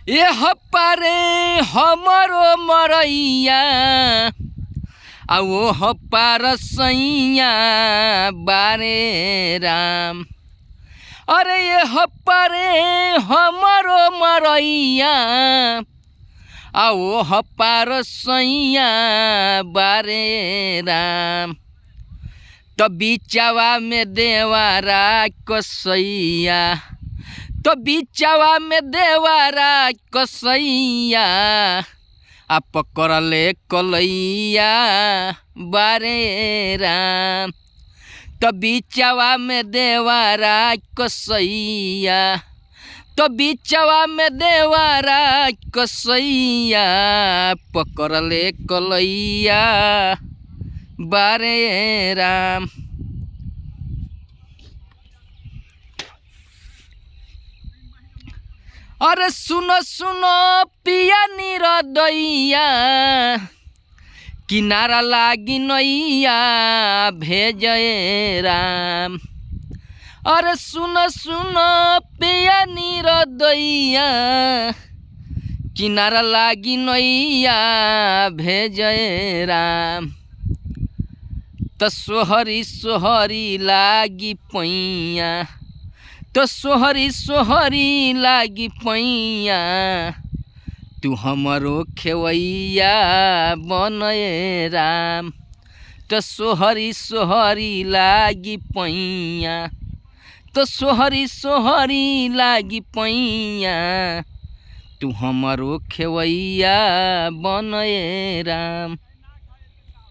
ए हप्पारे हमरो मरैया आ वो हप्पार सैया बारे राम। अरे ये हप्पारे हमरो मरैया आ वो हप्पार सैया बारे राम। तो बिचवा में देवारा कसैया, तो बिचवा में देवारा कसैया आ पकड़ले कलैया बारे राम। तो बिचवा में देवारा कसैया, तो बिचवा में देवारा कसैया पकड़ले कलैया बारे राम। अरे सुनो सुनो पिया निरदैया किनारा लागी नैया भेजे राम। अरे सुनो सुनो पिया निरदैया किनारा लागी नैया भेजे राम। तो सोहरी सोहरी लागी पैया, तो सोहरी सोहरी लागी पैया तू हमरो खेवैया बनए राम। तो सोहरी सोहरी लागी पैया, तो सोहरी सोहरी लागी पैया तू हमरो खेवैया बनए राम।